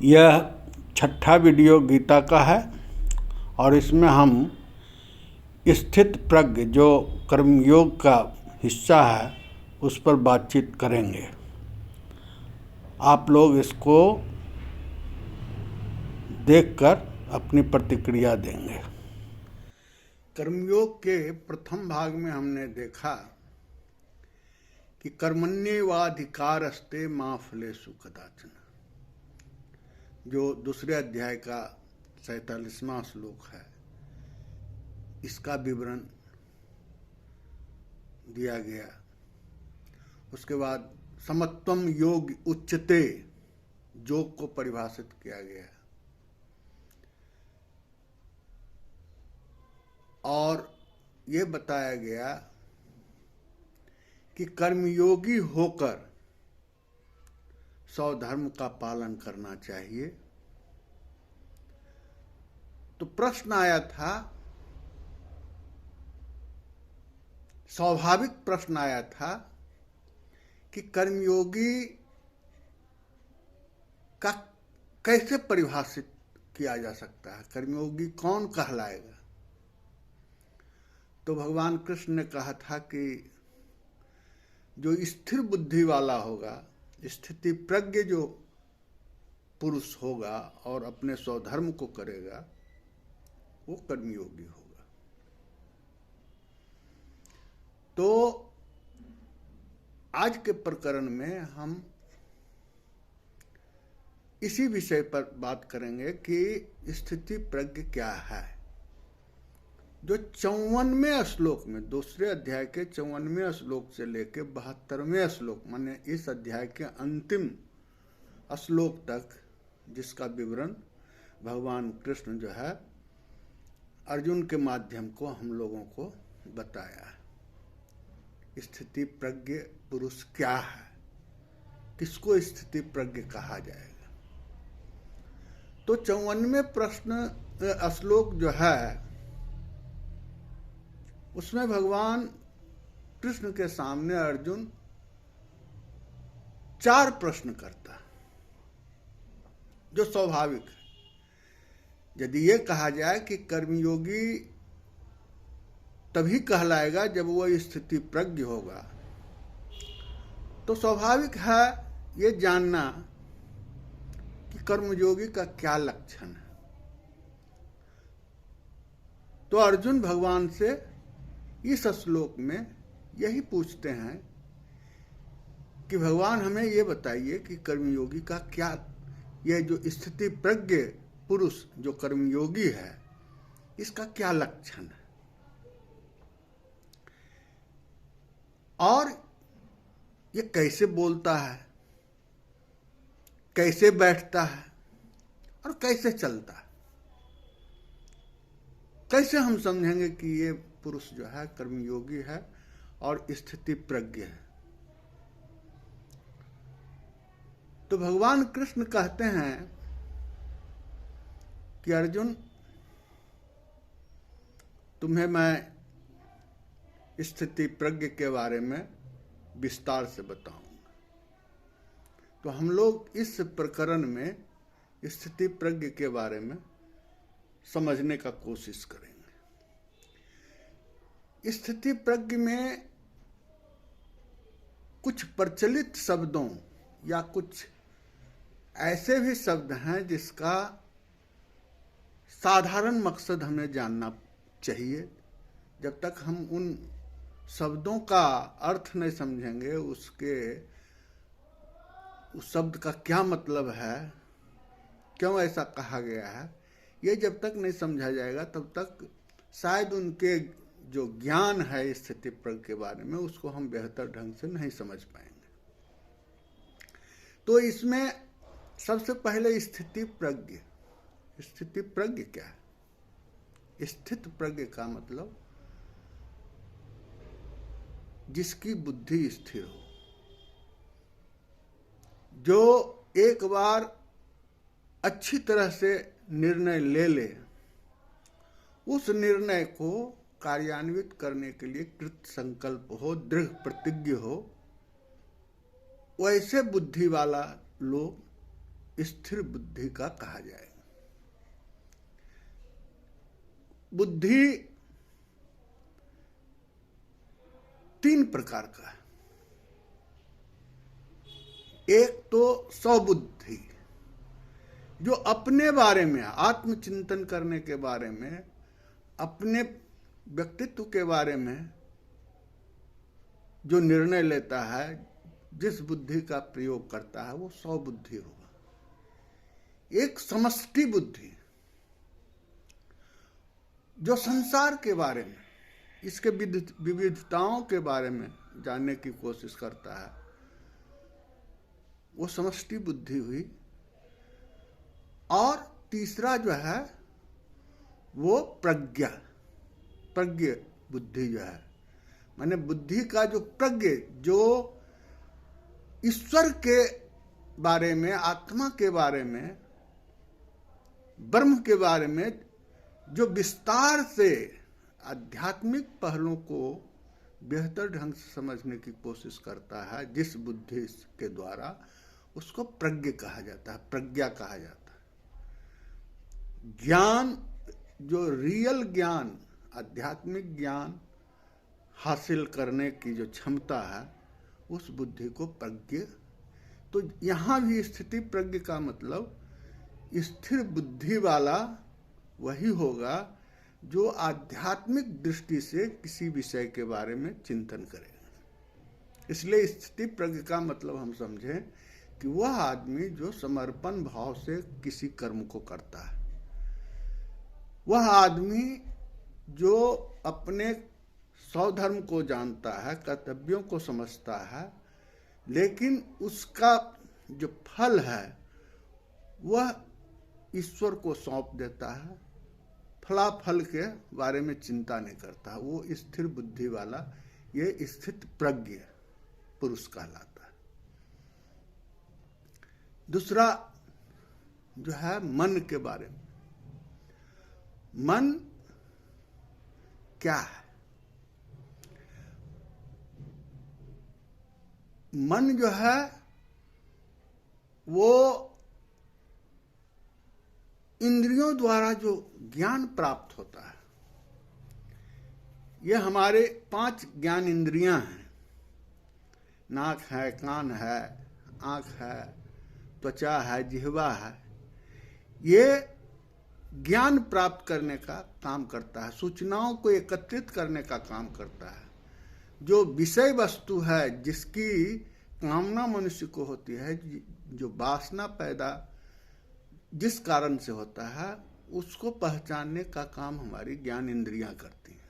यह छठा वीडियो गीता का है और इसमें हम स्थित प्रज्ञ जो कर्मयोग का हिस्सा है उस पर बातचीत करेंगे। आप लोग इसको देखकर अपनी प्रतिक्रिया देंगे। कर्मयोग के प्रथम भाग में हमने देखा कि कर्मण्येवाधिकारस्ते मा फलेषु कदाचन, जो दूसरे अध्याय का 47वां श्लोक है, इसका विवरण दिया गया। उसके बाद समत्वम योग उच्यते, योग को परिभाषित किया गया और ये बताया गया कि कर्मयोगी होकर स्वधर्म का पालन करना चाहिए। तो प्रश्न आया था, स्वाभाविक प्रश्न आया था कि कर्मयोगी का कैसे परिभाषित किया जा सकता है, कर्मयोगी कौन कहलाएगा। तो भगवान कृष्ण ने कहा था कि जो स्थिर बुद्धि वाला होगा, स्थिति प्रज्ञ जो पुरुष होगा और अपने स्वधर्म को करेगा, वो कर्मयोगी होगा। तो आज के प्रकरण में हम इसी विषय पर बात करेंगे कि स्थिति प्रज्ञ क्या है। जो 54वें श्लोक में, दूसरे अध्याय के 54वें श्लोक से लेकर 72वें श्लोक, माने इस अध्याय के अंतिम श्लोक तक, जिसका विवरण भगवान कृष्ण जो है अर्जुन के माध्यम को हम लोगों को बताया है। स्थिति प्रज्ञ पुरुष क्या है, किसको स्थिति प्रज्ञ कहा जाएगा। तो 54वें प्रश्न श्लोक जो है, उसमें भगवान कृष्ण के सामने अर्जुन 4 प्रश्न करता है, जो स्वाभाविक है। यदि ये कहा जाए कि कर्मयोगी तभी कहलाएगा जब वह स्थिति प्रज्ञ होगा, तो स्वाभाविक है ये जानना कि कर्मयोगी का क्या लक्षण है। तो अर्जुन भगवान से इस श्लोक में यही पूछते हैं कि भगवान हमें ये बताइए कि कर्मयोगी का क्या, यह जो स्थिति प्रज्ञ पुरुष जो कर्मयोगी है, इसका क्या लक्षण है और ये कैसे बोलता है, कैसे बैठता है और कैसे चलता है। कैसे हम समझेंगे कि ये पुरुष जो है कर्मयोगी है और स्थिति प्रज्ञ है। तो भगवान कृष्ण कहते हैं कि अर्जुन, तुम्हें मैं स्थिति प्रज्ञ के बारे में विस्तार से बताऊंगा। तो हम लोग इस प्रकरण में स्थिति प्रज्ञ के बारे में समझने का कोशिश करेंगे। स्थिति प्रज्ञ में कुछ प्रचलित शब्दों या कुछ ऐसे भी शब्द हैं जिसका साधारण मकसद हमें जानना चाहिए। जब तक हम उन शब्दों का अर्थ नहीं समझेंगे, उस शब्द का क्या मतलब है, क्यों ऐसा कहा गया है, ये जब तक नहीं समझा जाएगा तब तक शायद उनके जो ज्ञान है स्थिति प्रज्ञ के बारे में, उसको हम बेहतर ढंग से नहीं समझ पाएंगे। तो इसमें सबसे पहले स्थिति प्रज्ञ। स्थिति प्रज्ञ क्या है? स्थित प्रज्ञ का मतलब जिसकी बुद्धि स्थिर हो, जो एक बार अच्छी तरह से निर्णय ले ले, उस निर्णय को कार्यान्वित करने के लिए कृत संकल्प हो, दृढ़ प्रतिज्ञ हो, वैसे बुद्धि वाला लोग स्थिर बुद्धि का कहा जाएगा। बुद्धि 3 प्रकार का है। एक तो स्वबुद्धि, जो अपने बारे में, आत्मचिंतन करने के बारे में, अपने व्यक्तित्व के बारे में जो निर्णय लेता है, जिस बुद्धि का प्रयोग करता है, वो स्वबुद्धि होगा। एक समष्टि बुद्धि, जो संसार के बारे में, इसके विविधताओं के बारे में जानने की कोशिश करता है, वो समष्टि बुद्धि हुई। और तीसरा जो है वो प्रज्ञा बुद्धि जो है, माने बुद्धि का जो प्रज्ञ, जो ईश्वर के बारे में, आत्मा के बारे में, ब्रह्म के बारे में जो विस्तार से आध्यात्मिक पहलुओं को बेहतर ढंग से समझने की कोशिश करता है, जिस बुद्धि के द्वारा, उसको प्रज्ञ कहा जाता है, प्रज्ञा कहा जाता है। ज्ञान, जो रियल ज्ञान, आध्यात्मिक ज्ञान हासिल करने की जो क्षमता है, उस बुद्धि को प्रज्ञ। तो यहाँ भी स्थिति प्रज्ञ का मतलब स्थिर बुद्धि वाला वही होगा जो आध्यात्मिक दृष्टि से किसी विषय के बारे में चिंतन करेगा। इसलिए स्थिति प्रज्ञ का मतलब हम समझें कि वह आदमी जो समर्पण भाव से किसी कर्म को करता है, वह आदमी जो अपने स्वधर्म को जानता है, कर्तव्यों को समझता है, लेकिन उसका जो फल है वह ईश्वर को सौंप देता है, फलाफल के बारे में चिंता नहीं करता, वो स्थिर बुद्धि वाला, ये स्थित प्रज्ञ पुरुष कहलाता है। दूसरा जो है मन के बारे में। मन क्या है? मन जो है वो इंद्रियों द्वारा जो ज्ञान प्राप्त होता है, ये हमारे 5 ज्ञान इंद्रियां हैं। नाक है, कान है, आँख है, त्वचा है, जिह्वा है। ये ज्ञान प्राप्त करने का काम करता है, सूचनाओं को एकत्रित करने का काम करता है। जो विषय वस्तु है, जिसकी कामना मनुष्य को होती है, जो वासना पैदा जिस कारण से होता है, उसको पहचानने का काम हमारी ज्ञान इंद्रियां करती हैं।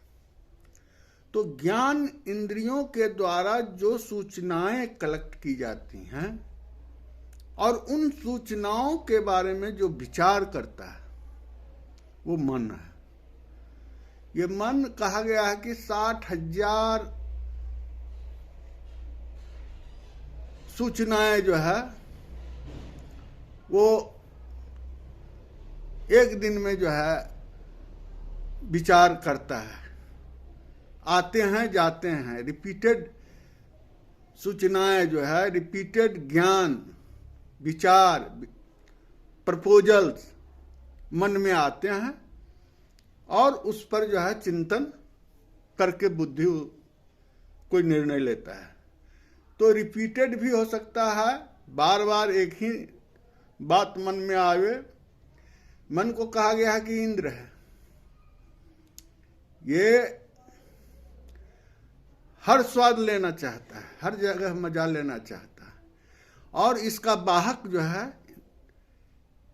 तो ज्ञान इंद्रियों के द्वारा जो सूचनाएं कलेक्ट की जाती हैं और उन सूचनाओं के बारे में जो विचार करता है, वो मन है। ये मन कहा गया है कि 60,000 सूचनाएं जो है वो एक दिन में जो है विचार करता है, आते हैं जाते हैं। रिपीटेड सूचनाएं जो है, रिपीटेड ज्ञान, विचार, प्रपोजल्स मन में आते हैं और उस पर जो है चिंतन करके बुद्धि कोई निर्णय लेता है। तो रिपीटेड भी हो सकता है, बार बार एक ही बात मन में आवे। मन को कहा गया है कि इंद्र है, ये हर स्वाद लेना चाहता है, हर जगह मजा लेना चाहता है, और इसका वाहक जो है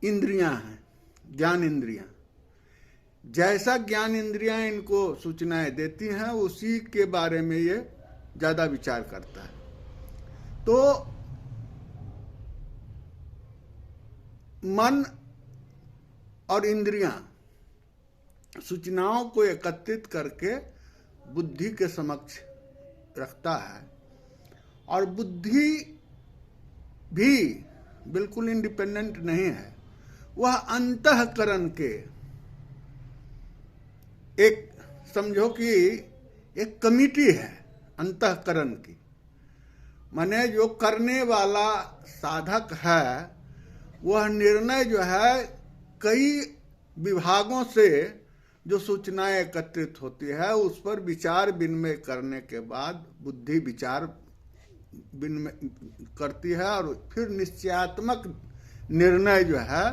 इंद्रियां हैं, ज्ञान इंद्रियां। जैसा ज्ञान इंद्रियां इनको सूचनाएं देती हैं, उसी के बारे में ये ज्यादा विचार करता है। तो मन और इंद्रियां सूचनाओं को एकत्रित करके बुद्धि के समक्ष रखता है, और बुद्धि भी बिल्कुल इंडिपेंडेंट नहीं है। वह अंतःकरण के एक, समझो कि एक कमिटी है अंतःकरण की, माने जो करने वाला साधक है वह निर्णय जो है कई विभागों से जो सूचनाएं एकत्रित होती है उस पर विचार विनिमय करने के बाद बुद्धि विचार विनिमय करती है और फिर निश्चयात्मक निर्णय जो है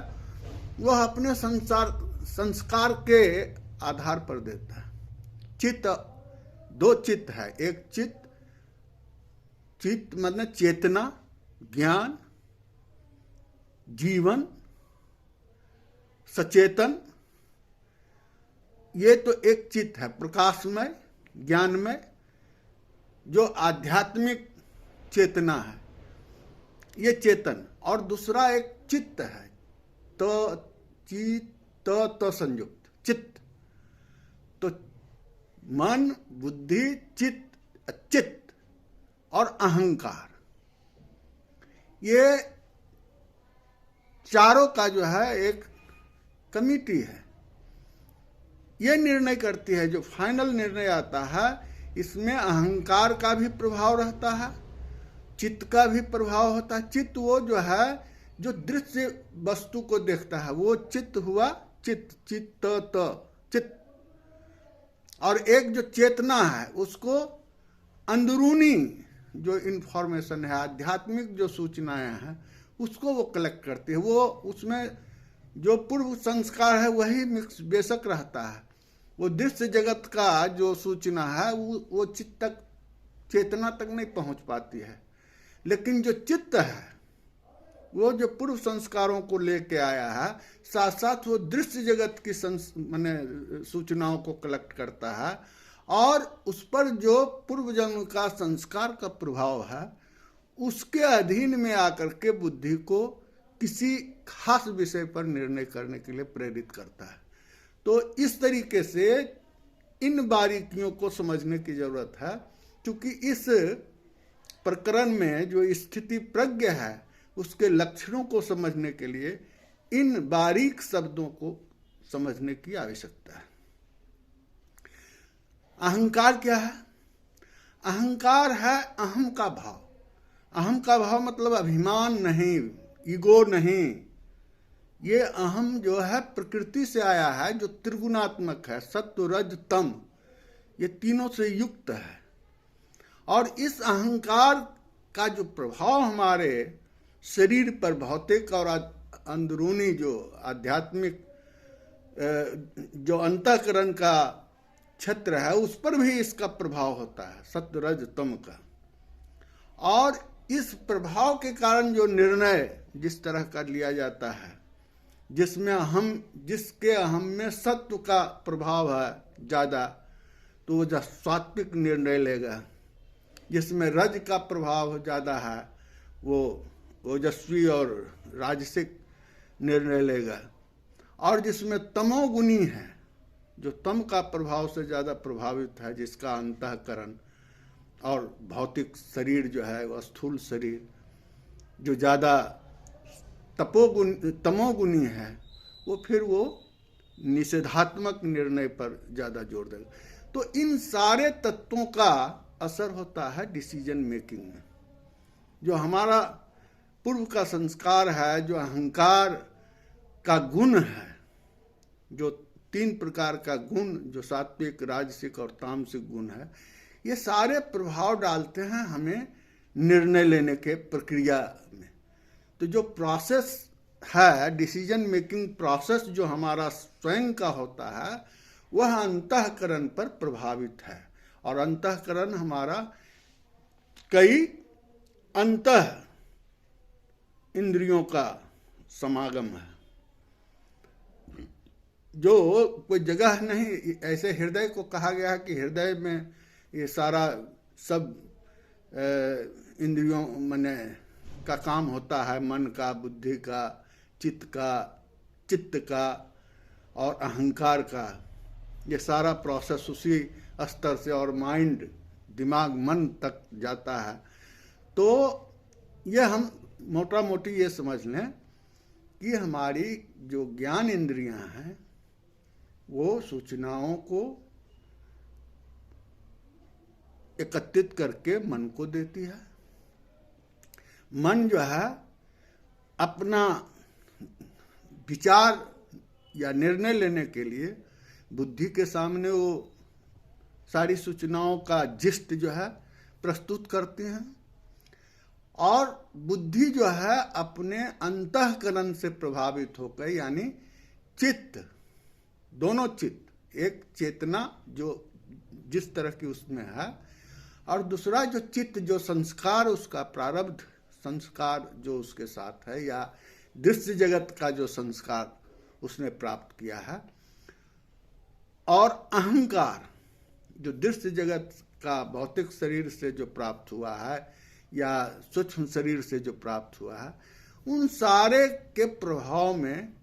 वह अपने संस्कार के आधार पर देता है। चित्त, दो चित्त है, एक चित्त मतलब चेतना, ज्ञान, जीवन, सचेतन, ये तो एक चित्त है प्रकाशमय ज्ञानमय जो आध्यात्मिक चेतना है, ये चेतन। और दूसरा एक चित्त है, त संयुक्त चित्त। तो मन, बुद्धि, चित्त और अहंकार, ये चारों का जो है एक कमिटी है। ये निर्णय करती है, जो फाइनल निर्णय आता है इसमें अहंकार का भी प्रभाव रहता है, चित्त का भी प्रभाव होता है। चित्त वो जो है जो दृश्य वस्तु को देखता है, वो चित्त हुआ चित्त। और एक जो चेतना है उसको अंदरूनी जो इंफॉर्मेशन है, आध्यात्मिक जो सूचनाएं हैं उसको वो कलेक्ट करती है। वो उसमें जो पूर्व संस्कार है वही मिक्स बेशक रहता है, वो दृश्य जगत का जो सूचना है वो चित्त तक, चेतना तक नहीं पहुंच पाती है। लेकिन जो चित्त है वो जो पूर्व संस्कारों को लेके आया है, साथ साथ वो दृश्य जगत की माने सूचनाओं को कलेक्ट करता है और उस पर जो पूर्व जन्म का संस्कार का प्रभाव है उसके अधीन में आकर के बुद्धि को किसी खास विषय पर निर्णय करने के लिए प्रेरित करता है। तो इस तरीके से इन बारीकियों को समझने की जरूरत है, क्योंकि इस प्रकरण में जो स्थिति प्रज्ञ है उसके लक्षणों को समझने के लिए इन बारीक शब्दों को समझने की आवश्यकता है। अहंकार क्या है? अहंकार है अहम का भाव। अहम का भाव मतलब अभिमान नहीं, ईगो नहीं। ये अहम जो है प्रकृति से आया है, जो त्रिगुणात्मक है, सत्व रज तम, ये तीनों से युक्त है। और इस अहंकार का जो प्रभाव हमारे शरीर पर भौतिक और अंदरूनी जो आध्यात्मिक जो अंतःकरण का क्षेत्र है उस पर भी इसका प्रभाव होता है, सत्व रज तम का। और इस प्रभाव के कारण जो निर्णय जिस तरह का लिया जाता है, जिसके अहम में सत्व का प्रभाव है ज़्यादा, तो वो सात्विक निर्णय लेगा। जिसमें रज का प्रभाव ज़्यादा है वो ओजस्वी और राजसिक निर्णय लेगा। और जिसमें तमोगुणी है, जो तम का प्रभाव से ज़्यादा प्रभावित है, जिसका अंतःकरण और भौतिक शरीर जो है वो स्थूल शरीर, जो ज़्यादा तमोगुणी है, वो निषेधात्मक निर्णय पर ज़्यादा जोर देगा। तो इन सारे तत्वों का असर होता है डिसीजन मेकिंग में। जो हमारा पूर्व का संस्कार है, जो अहंकार का गुण है, जो 3 प्रकार का गुण, जो सात्विक, राजसिक और तामसिक गुण है, ये सारे प्रभाव डालते हैं हमें निर्णय लेने के प्रक्रिया में। तो जो प्रोसेस है, डिसीजन मेकिंग प्रोसेस जो हमारा स्वयं का होता है, वह अंतःकरण पर प्रभावित है। और अंतःकरण हमारा कई अंतः इंद्रियों का समागम है, जो कोई जगह नहीं। ऐसे हृदय को कहा गया है कि हृदय में ये सारा सब इंद्रियों माने का काम होता है, मन का, बुद्धि का, चित्त का और अहंकार का। ये सारा प्रोसेस उसी स्तर से और माइंड, दिमाग, मन तक जाता है। तो ये हम मोटा मोटी ये समझ लें कि हमारी जो ज्ञान इंद्रियां हैं वो सूचनाओं को एकत्रित करके मन को देती है। मन जो है अपना विचार या निर्णय लेने के लिए बुद्धि के सामने वो सारी सूचनाओं का जिस्ट जो है प्रस्तुत करती हैं, और बुद्धि जो है अपने अंतःकरण से प्रभावित होकर, यानी चित्त, दोनों चित्त, एक चेतना जो जिस तरह की उसमें है, और दूसरा जो चित्त, जो संस्कार, उसका प्रारब्ध संस्कार जो उसके साथ है, या दृश्य जगत का जो संस्कार उसने प्राप्त किया है, और अहंकार जो दृश्य जगत का भौतिक शरीर से जो प्राप्त हुआ है या सूक्ष्म शरीर से जो प्राप्त हुआ है, उन सारे के प्रभाव में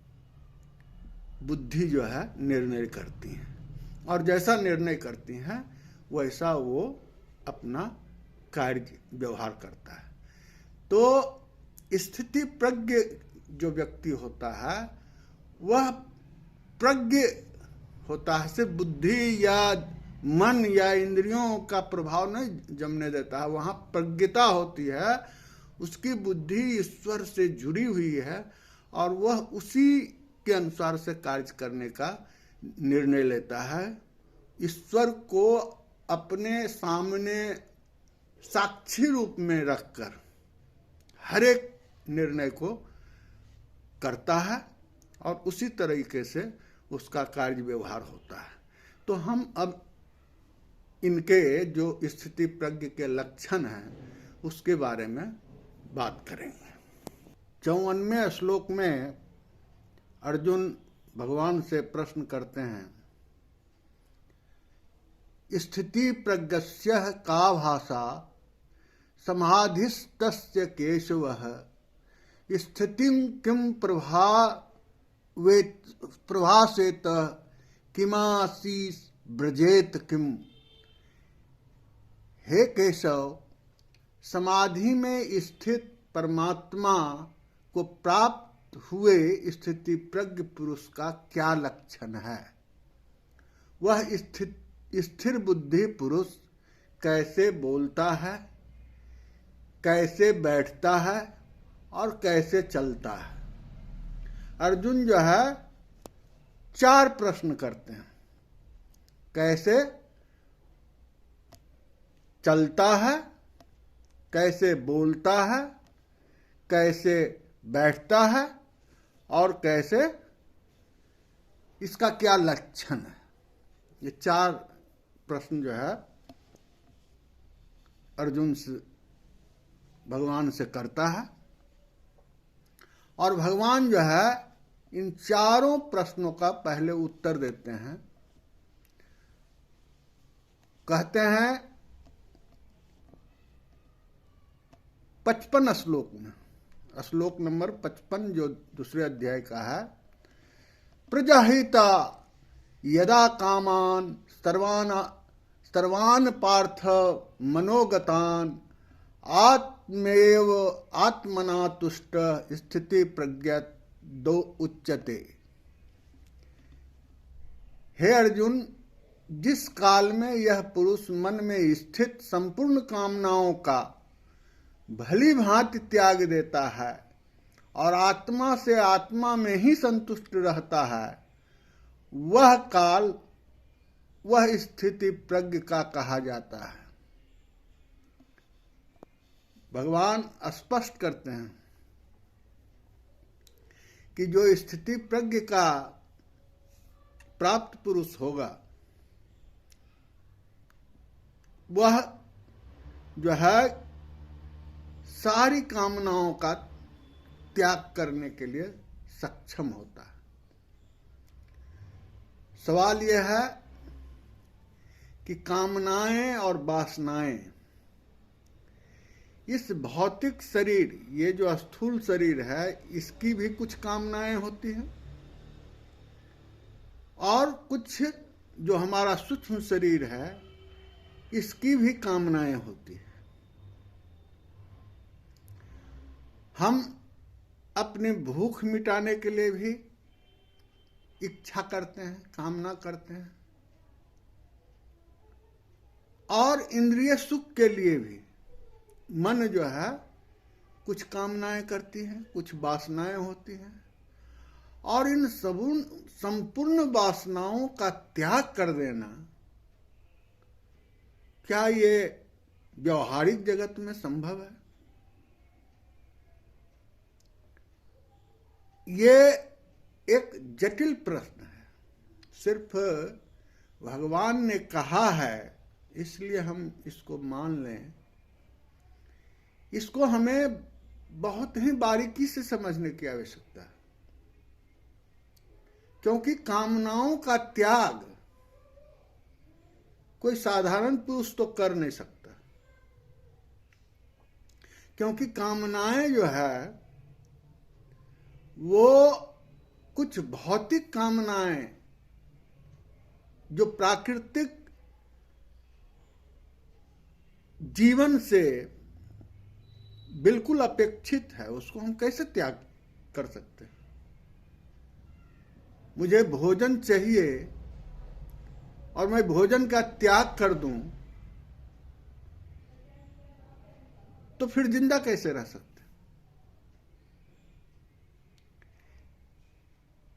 बुद्धि जो है निर्णय करती है, और जैसा निर्णय करती हैं वैसा वो अपना कार्य व्यवहार करता है। तो स्थिति प्रज्ञ जो व्यक्ति होता है वह प्रज्ञ होता है, सिर्फ बुद्धि या मन या इंद्रियों का प्रभाव नहीं जमने देता है, वहाँ प्रज्ञता होती है, उसकी बुद्धि ईश्वर से जुड़ी हुई है और वह उसी के अनुसार से कार्य करने का निर्णय लेता है। ईश्वर को अपने सामने साक्षी रूप में रखकर हर एक निर्णय को करता है और उसी तरीके से उसका कार्य व्यवहार होता है। तो हम अब इनके जो स्थिति प्रज्ञ के लक्षण हैं उसके बारे में बात करेंगे। 54वें श्लोक में अर्जुन भगवान से प्रश्न करते हैं, स्थिति प्रज्ञस्य का भाषा समाधिस्तस्य केशवः स्थितिं किं प्रभासेत किमासीस ब्रजेत किम। हे केशव, समाधि में स्थित परमात्मा को प्राप्त हुए स्थिति प्रज्ञ पुरुष का क्या लक्षण है? वह स्थिर बुद्धि पुरुष कैसे बोलता है, कैसे बैठता है और कैसे चलता है? अर्जुन जो है 4 प्रश्न करते हैं। कैसे चलता है, कैसे बोलता है, कैसे बैठता है और कैसे, इसका क्या लक्षण है? ये 4 प्रश्न जो है अर्जुन से भगवान से करता है, और भगवान जो है इन 4 प्रश्नों का पहले उत्तर देते हैं। कहते हैं 55 श्लोक में, श्लोक नंबर 55 जो दूसरे अध्याय का है, प्रजाहिता यदा कामान सर्वान पार्थ मनोगतान आत्मेव आत्मना तुष्ट स्थिति प्रज्ञा दो उच्चते। हे अर्जुन, जिस काल में यह पुरुष मन में स्थित संपूर्ण कामनाओं का भली भांति त्याग देता है और आत्मा से आत्मा में ही संतुष्ट रहता है, वह काल, वह स्थिति प्रज्ञ का कहा जाता है। भगवान स्पष्ट करते हैं कि जो स्थिति प्रज्ञ का प्राप्त पुरुष होगा वह जो है सारी कामनाओं का त्याग करने के लिए सक्षम होता है। सवाल यह है कि कामनाएं और वासनाएं, इस भौतिक शरीर, ये जो स्थूल शरीर है, इसकी भी कुछ कामनाएं होती हैं और कुछ जो हमारा सूक्ष्म शरीर है इसकी भी कामनाएं होती हैं। हम अपनी भूख मिटाने के लिए भी इच्छा करते हैं, कामना करते हैं, और इंद्रिय सुख के लिए भी मन जो है कुछ कामनाएं करती हैं, कुछ वासनाएं होती हैं। और इन संपूर्ण वासनाओं का त्याग कर देना, क्या ये व्यवहारिक जगत में संभव है? ये एक जटिल प्रश्न है। सिर्फ भगवान ने कहा है इसलिए हम इसको मान लें, इसको हमें बहुत ही बारीकी से समझने की आवश्यकता है, क्योंकि कामनाओं का त्याग कोई साधारण पुरुष तो कर नहीं सकता, क्योंकि कामनाएं जो है वो कुछ भौतिक कामनाएं जो प्राकृतिक जीवन से बिल्कुल अपेक्षित है, उसको हम कैसे त्याग कर सकते हैं? मुझे भोजन चाहिए और मैं भोजन का त्याग कर दूं तो फिर जिंदा कैसे रह सकते?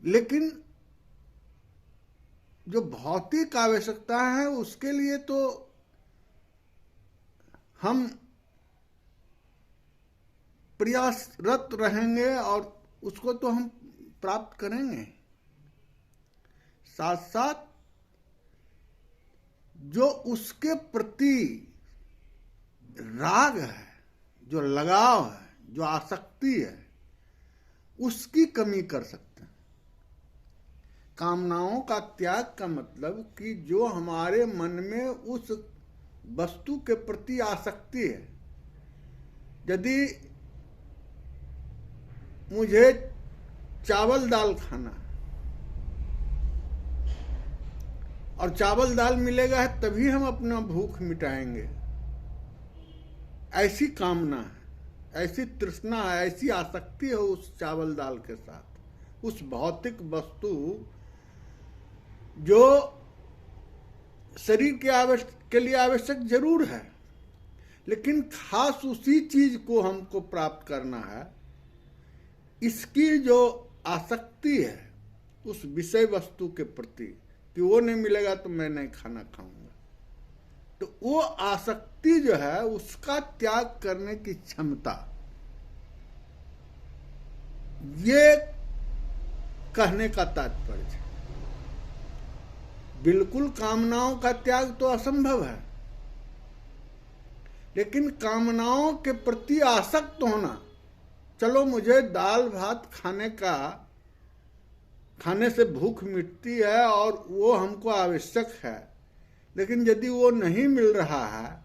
लेकिन जो भौतिक आवश्यकता है उसके लिए तो हम प्रयासरत रहेंगे और उसको तो हम प्राप्त करेंगे। साथ साथ जो उसके प्रति राग है, जो लगाव है, जो आसक्ति है, उसकी कमी कर सकते हैं। कामनाओं का त्याग का मतलब कि जो हमारे मन में उस वस्तु के प्रति आसक्ति है, यदि मुझे चावल दाल खाना और चावल दाल मिलेगा तभी हम अपना भूख मिटाएंगे, ऐसी कामना है, ऐसी तृष्णा है, ऐसी आसक्ति है उस चावल दाल के साथ, उस भौतिक वस्तु जो शरीर के लिए आवश्यक जरूर है, लेकिन खास उसी चीज को हमको प्राप्त करना है। इसकी जो आसक्ति है उस विषय वस्तु के प्रति कि वो नहीं मिलेगा तो मैं नहीं खाना खाऊंगा, तो वो आसक्ति जो है उसका त्याग करने की क्षमता, ये कहने का तात्पर्य है। बिल्कुल कामनाओं का त्याग तो असंभव है, लेकिन कामनाओं के प्रति आसक्त होना, चलो मुझे दाल भात खाने से भूख मिटती है और वो हमको आवश्यक है, लेकिन यदि वो नहीं मिल रहा है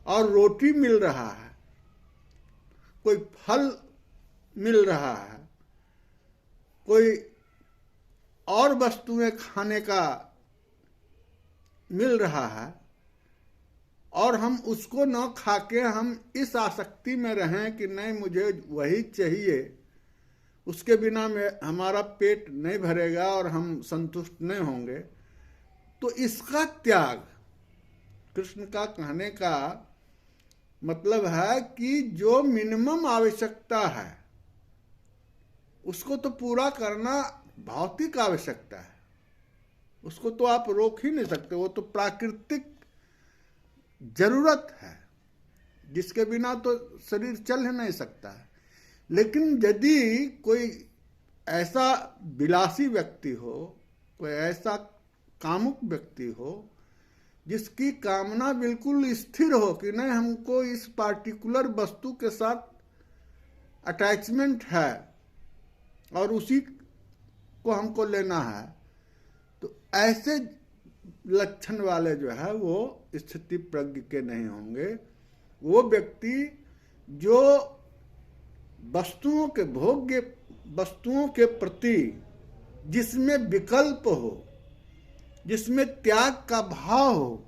और रोटी मिल रहा है, कोई फल मिल रहा है, कोई और वस्तुएं खाने का मिल रहा है और हम उसको न खा के हम इस आसक्ति में रहें कि नहीं मुझे वही चाहिए, उसके बिना में हमारा पेट नहीं भरेगा और हम संतुष्ट नहीं होंगे, तो इसका त्याग कृष्ण का कहने का मतलब है कि जो मिनिमम आवश्यकता है उसको तो पूरा करना भौतिक आवश्यकता है, उसको तो आप रोक ही नहीं सकते, वो तो प्राकृतिक जरूरत है जिसके बिना तो शरीर चल ही नहीं सकता है। लेकिन यदि कोई ऐसा विलासी व्यक्ति हो, कोई ऐसा कामुक व्यक्ति हो जिसकी कामना बिल्कुल स्थिर हो कि नहीं हमको इस पार्टिकुलर वस्तु के साथ अटैचमेंट है और उसी को हमको लेना है, तो ऐसे लक्षण वाले जो है वो स्थिति प्रज्ञ के नहीं होंगे। वो व्यक्ति जो वस्तुओं के भोग्य वस्तुओं के प्रति जिसमें विकल्प हो, जिसमें त्याग का भाव हो,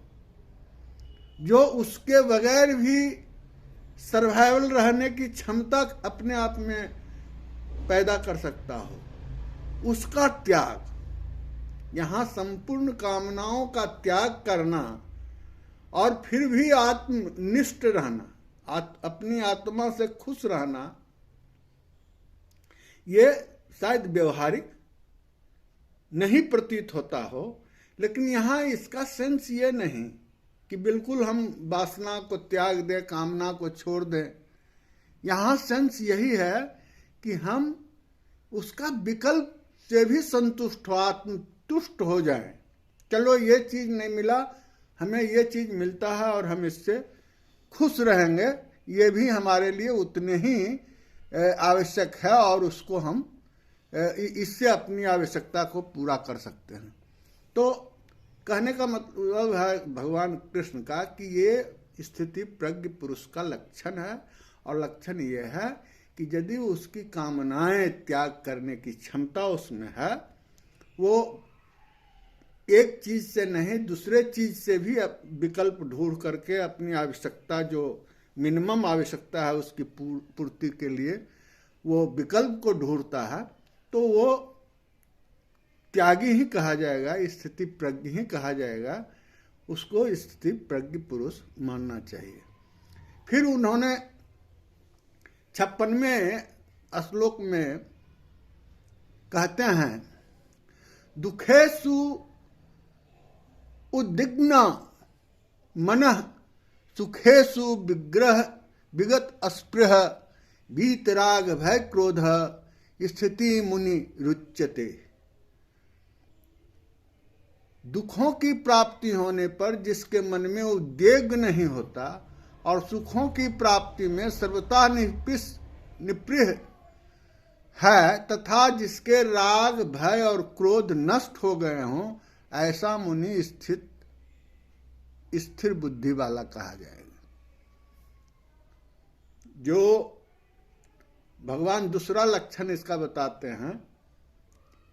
जो उसके बगैर भी सर्वाइवल रहने की क्षमता अपने आप में पैदा कर सकता हो, उसका त्याग। यहाँ संपूर्ण कामनाओं का त्याग करना और फिर भी आत्मनिष्ठ रहना, अपनी आत्मा से खुश रहना, ये शायद व्यवहारिक नहीं प्रतीत होता हो, लेकिन यहाँ इसका सेंस ये नहीं कि बिल्कुल हम वासना को त्याग दें, कामना को छोड़ दें। यहाँ सेंस यही है कि हम उसका विकल्प से भी तुष्ट हो जाएं। चलो ये चीज नहीं मिला, हमें ये चीज मिलता है और हम इससे खुश रहेंगे, ये भी हमारे लिए उतने ही आवश्यक है और उसको हम इससे अपनी आवश्यकता को पूरा कर सकते हैं। तो कहने का मतलब है भगवान कृष्ण का कि ये स्थिति प्रज्ञ पुरुष का लक्षण है, और लक्षण ये है कि यदि उसकी कामनाएं त्याग करने की क्षमता उसमें है, वो एक चीज से नहीं दूसरे चीज से भी विकल्प ढूंढ करके अपनी आवश्यकता, जो मिनिमम आवश्यकता है उसकी पूर्ति के लिए वो विकल्प को ढूंढता है, तो वो त्यागी ही कहा जाएगा, स्थिति प्रज्ञ ही कहा जाएगा। उसको स्थिति प्रज्ञ पुरुष मानना चाहिए। फिर उन्होंने 56वें श्लोक में कहते हैं, दुखेषु उद्विग्न मनः सुखेषु विगत अस्पृह वीतराग भय क्रोध स्थिति मुनि रुच्यते। दुखों की प्राप्ति होने पर जिसके मन में उद्वेग नहीं होता और सुखों की प्राप्ति में सर्वथा निपृह है, तथा जिसके राग भय और क्रोध नष्ट हो गए हों, ऐसा मुनि स्थिर बुद्धि वाला कहा जाएगा। जो भगवान दूसरा लक्षण इसका बताते हैं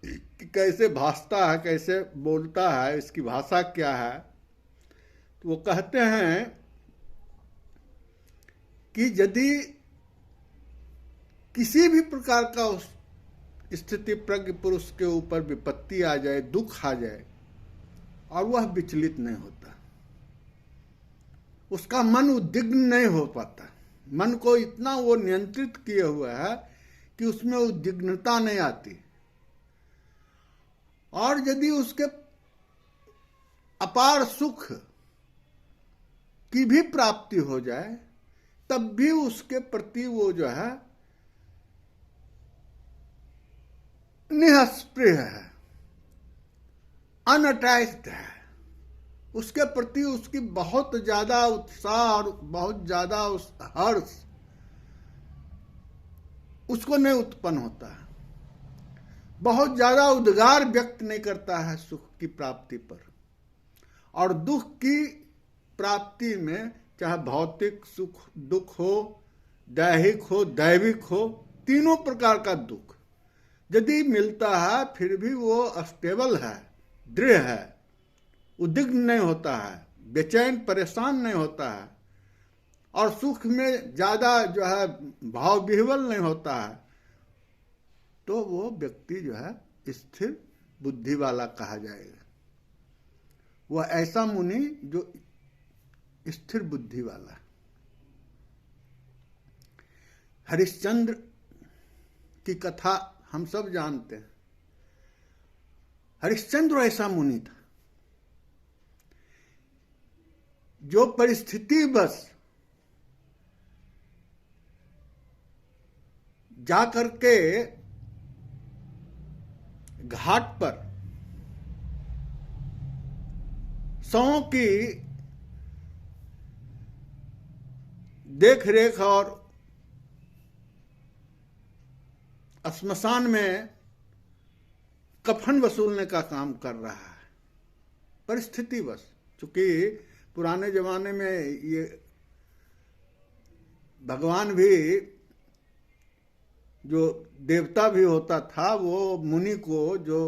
कि कैसे भासता है, कैसे बोलता है, इसकी भाषा क्या है, तो वो कहते हैं कि यदि किसी भी प्रकार का उस स्थिति प्रज्ञ पुरुष के ऊपर विपत्ति आ जाए, दुख आ जाए, और वह विचलित नहीं होता, उसका मन उद्विग्न नहीं हो पाता, मन को इतना वो नियंत्रित किए हुआ है कि उसमें उद्विग्नता नहीं आती, और यदि उसके अपार सुख की भी प्राप्ति हो जाए तब भी उसके प्रति वो जो है निःस्पृह है, अनअटैच्ड है, उसके प्रति उसकी बहुत ज्यादा उत्साह और बहुत ज्यादा हर्ष उसको नहीं उत्पन्न होता है, बहुत ज्यादा उद्गार व्यक्त नहीं करता है सुख की प्राप्ति पर। और दुख की प्राप्ति में चाहे भौतिक सुख दुख हो, दैहिक हो, दैविक हो, तीनों प्रकार का दुख यदि मिलता है फिर भी वो अस्टेबल है, दृढ़ है, उद्विग्न नहीं होता है, बेचैन परेशान नहीं होता है, और सुख में ज्यादा जो है भाव विह्वल नहीं होता है, तो वो व्यक्ति जो है स्थिर बुद्धि वाला कहा जाएगा। वह ऐसा मुनि जो स्थिर बुद्धि वाला है। हरिश्चंद्र की कथा हम सब जानते हैं। हरिश्चंद्र ऐसा मुनि था जो परिस्थिति बस जाकर के घाट पर शवों की देख रेख और श्मशान में कफन वसूलने का काम कर रहा है, परिस्थिति बस। चूंकि पुराने जमाने में ये भगवान भी जो देवता भी होता था, वो मुनि को जो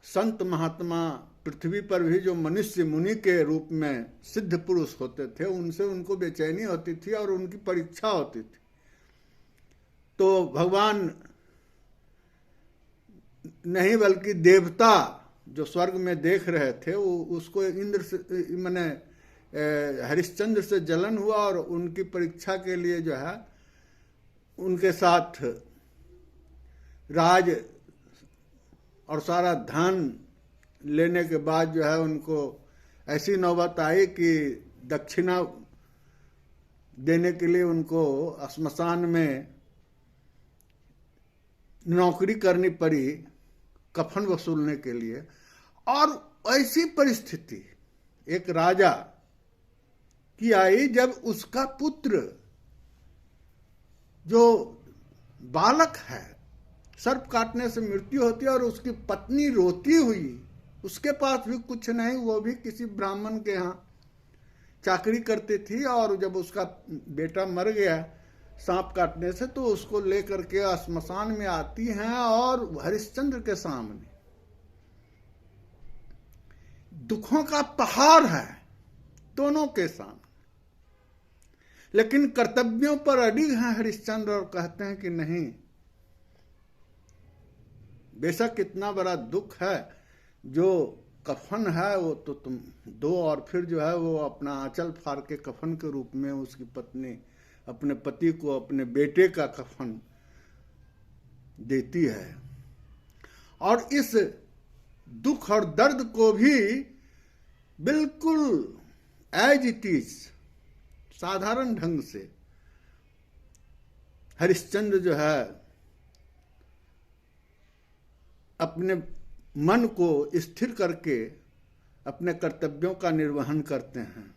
संत महात्मा पृथ्वी पर भी जो मनुष्य मुनि के रूप में सिद्ध पुरुष होते थे, उनसे उनको बेचैनी होती थी और उनकी परीक्षा होती थी। तो भगवान नहीं बल्कि देवता जो स्वर्ग में देख रहे थे, वो उसको इंद्र से माने हरिश्चंद्र से जलन हुआ और उनकी परीक्षा के लिए जो है उनके साथ राज और सारा धन लेने के बाद जो है उनको ऐसी नौबत आई कि दक्षिणा देने के लिए उनको श्मशान में नौकरी करनी पड़ी कफन वसूलने के लिए। और ऐसी परिस्थिति एक राजा की आई जब उसका पुत्र जो बालक है सर्प काटने से मृत्यु होती है और उसकी पत्नी रोती हुई, उसके पास भी कुछ नहीं, वो भी किसी ब्राह्मण के यहाँ चाकरी करती थी, और जब उसका बेटा मर गया सांप काटने से तो उसको लेकर के श्मशान में आती हैं और हरिश्चंद्र के सामने दुखों का पहाड़ है दोनों के सामने, लेकिन कर्तव्यों पर अडिग हैं हरिश्चंद्र और कहते हैं कि नहीं, बेशक इतना बड़ा दुख है, जो कफन है वो तो तुम दो। और फिर जो है वो अपना आंचल फाड़ के कफन के रूप में उसकी पत्नी अपने पति को अपने बेटे का कफन देती है। और इस दुख और दर्द को भी बिल्कुल एज इट इज साधारण ढंग से हरिश्चंद्र जो है अपने मन को स्थिर करके अपने कर्तव्यों का निर्वहन करते हैं।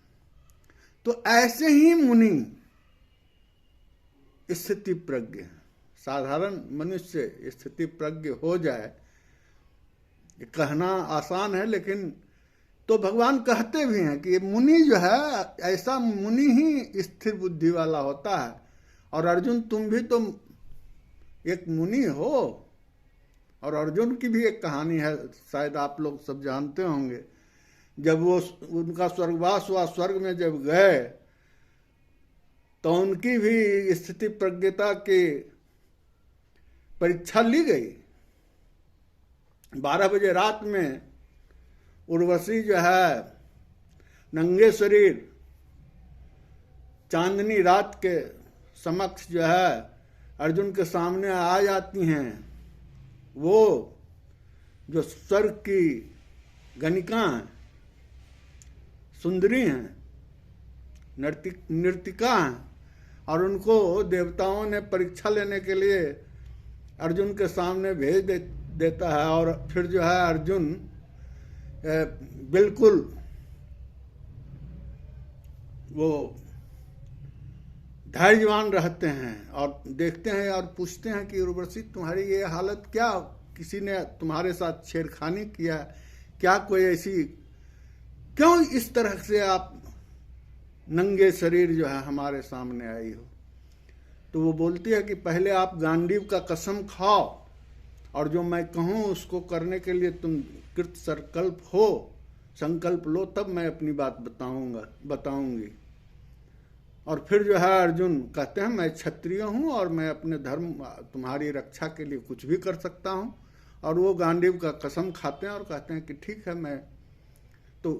तो ऐसे ही मुनि स्थिति प्रज्ञ, साधारण मनुष्य स्थिति प्रज्ञ हो जाए, ये कहना आसान है, लेकिन तो भगवान कहते भी हैं कि मुनि जो है ऐसा मुनि ही स्थिर बुद्धि वाला होता है। और अर्जुन तुम भी तो एक मुनि हो। और अर्जुन की भी एक कहानी है, शायद आप लोग सब जानते होंगे। जब वो उनका स्वर्गवास हुआ, स्वर्ग में जब गए तो उनकी भी स्थिति प्रज्ञता की परीक्षा ली गई। 12 बजे रात में उर्वशी जो है नंगे शरीर चांदनी रात के समक्ष जो है अर्जुन के सामने आ जाती हैं। वो जो स्वर्ग की गणिका हैं, सुंदरी हैं, नर्तिका हैं, और उनको देवताओं ने परीक्षा लेने के लिए अर्जुन के सामने भेज देता है। और फिर जो है अर्जुन बिल्कुल वो धैर्यवान रहते हैं और देखते हैं और पूछते हैं कि उर्वशी तुम्हारी ये हालत क्या, किसी ने तुम्हारे साथ छेड़खानी किया, क्या कोई ऐसी, क्यों इस तरह से आप नंगे शरीर जो है हमारे सामने आई हो। तो वो बोलती है कि पहले आप गांडीव का कसम खाओ और जो मैं कहूँ उसको करने के लिए तुम कृत संकल्प लो, तब मैं अपनी बात बताऊंगी। और फिर जो है अर्जुन कहते हैं मैं क्षत्रिय हूँ और मैं अपने धर्म तुम्हारी रक्षा के लिए कुछ भी कर सकता हूँ। और वो गांडीव का कसम खाते हैं और कहते हैं कि ठीक है। मैं तो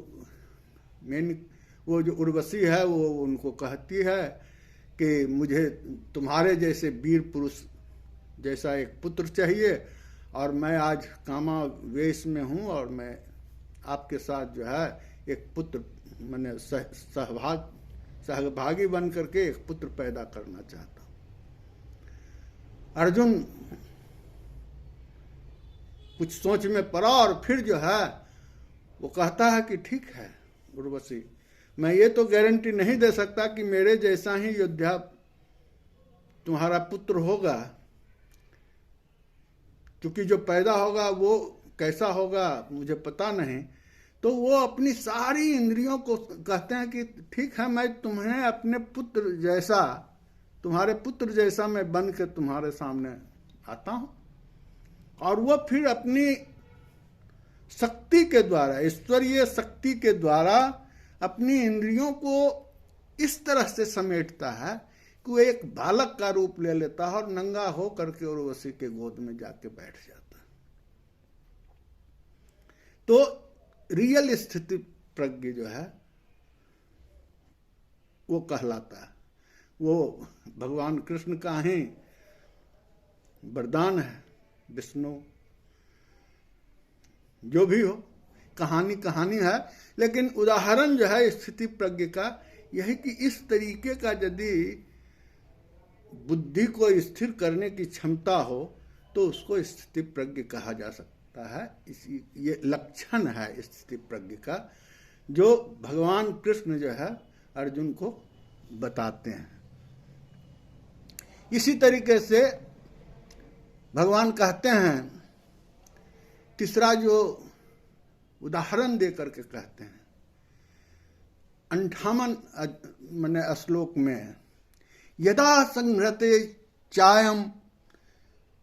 वो जो उर्वशी है वो उनको कहती है कि मुझे तुम्हारे जैसे वीर पुरुष जैसा एक पुत्र चाहिए, और मैं आज कामावेश में हूँ और मैं आपके साथ जो है एक पुत्र मैंने सहभागी बन करके एक पुत्र पैदा करना चाहता हूँ। अर्जुन कुछ सोच में पड़ा और फिर जो है वो कहता है कि ठीक है उर्वशी, मैं ये तो गारंटी नहीं दे सकता कि मेरे जैसा ही योद्धा तुम्हारा पुत्र होगा, क्योंकि जो पैदा होगा वो कैसा होगा मुझे पता नहीं। तो वो अपनी सारी इंद्रियों को कहते हैं कि ठीक है, मैं तुम्हें अपने पुत्र जैसा, तुम्हारे पुत्र जैसा मैं बन के तुम्हारे सामने आता हूँ। और वो फिर अपनी शक्ति के द्वारा, ईश्वरीय शक्ति के द्वारा अपनी इंद्रियों को इस तरह से समेटता है कि वो एक बालक का रूप ले लेता है और नंगा हो करके उर्वशी के गोद में जाके बैठ जाता है। तो रियल स्थिति प्रज्ञ जो है वो कहलाता है, वो भगवान कृष्ण का ही वरदान है विष्णु, जो भी हो, कहानी कहानी है, लेकिन उदाहरण जो है स्थिति प्रज्ञ का यही कि इस तरीके का यदि बुद्धि को स्थिर करने की क्षमता हो तो उसको स्थिति प्रज्ञ कहा जा सकता है। इसी ये लक्षण है स्थिति प्रज्ञ का, जो भगवान कृष्ण जो है अर्जुन को बताते हैं। इसी तरीके से भगवान कहते हैं, तीसरा जो उदाहरण दे करके कहते हैं 58 श्लोक में, यदा संहृते चायम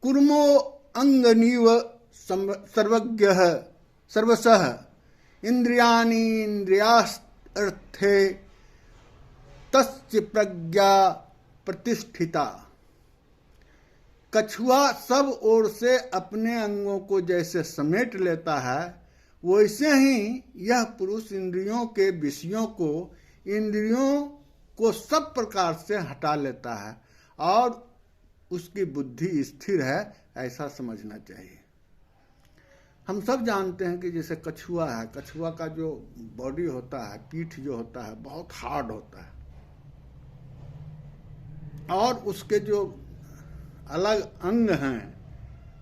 कुर्मो अंगनीव सर्वज्ञः सर्वशः इंद्रियाणि इंद्रियार्थे तस्य प्रज्ञा प्रतिष्ठिता। कछुआ सब ओर से अपने अंगों को जैसे समेट लेता है, वैसे ही यह पुरुष इंद्रियों के विषयों को, इंद्रियों को सब प्रकार से हटा लेता है और उसकी बुद्धि स्थिर है, ऐसा समझना चाहिए। हम सब जानते हैं कि जैसे कछुआ है, कछुआ का जो बॉडी होता है, पीठ जो होता है, बहुत हार्ड होता है और उसके जो अलग अंग हैं,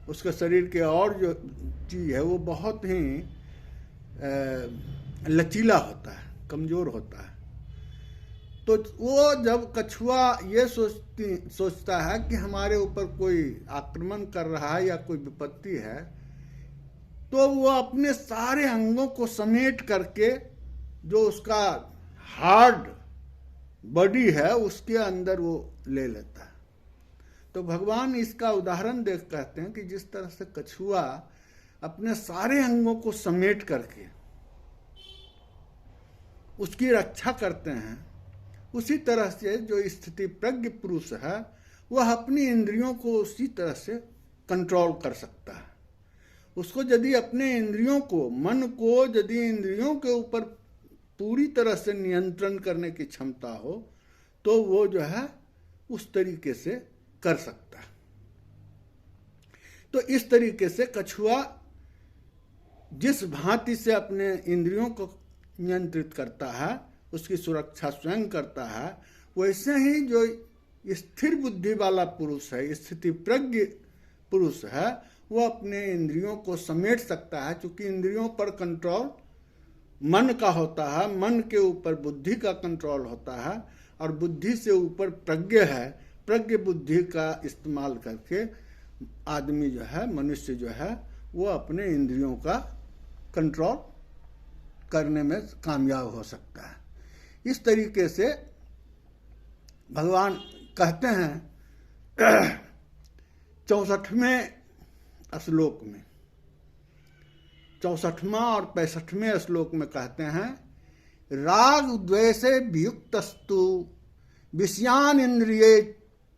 उसके शरीर के और जो चीज है वो बहुत ही लचीला होता है, कमजोर होता है। तो वो जब कछुआ ये सोचता है कि हमारे ऊपर कोई आक्रमण कर रहा है या कोई विपत्ति है, तो वो अपने सारे अंगों को समेट करके जो उसका हार्ड बॉडी है उसके अंदर वो ले लेता है। तो भगवान इसका उदाहरण देख कहते हैं कि जिस तरह से कछुआ अपने सारे अंगों को समेट करके उसकी रक्षा करते हैं, उसी तरह से जो स्थिति प्रज्ञ पुरुष है वह अपनी इंद्रियों को उसी तरह से कंट्रोल कर सकता है। उसको यदि अपने इंद्रियों को, मन को यदि इंद्रियों के ऊपर पूरी तरह से नियंत्रण करने की क्षमता हो तो वो जो है उस तरीके से कर सकता है। तो इस तरीके से कछुआ जिस भांति से अपने इंद्रियों को नियंत्रित करता है, उसकी सुरक्षा स्वयं करता है, वैसे ही जो स्थिर बुद्धि वाला पुरुष है, स्थिति प्रज्ञ पुरुष है, वो अपने इंद्रियों को समेट सकता है। क्योंकि इंद्रियों पर कंट्रोल मन का होता है, मन के ऊपर बुद्धि का कंट्रोल होता है और बुद्धि से ऊपर प्रज्ञ है। प्रज्ञ बुद्धि का इस्तेमाल करके आदमी जो है, मनुष्य जो है, वो अपने इंद्रियों का कंट्रोल करने में कामयाब हो सकता है। इस तरीके से भगवान कहते हैं 64वें श्लोक में, 64वां और 65वें श्लोक में कहते हैं, राग द्वेषे वियुक्तस्तु विषयान इंद्रिये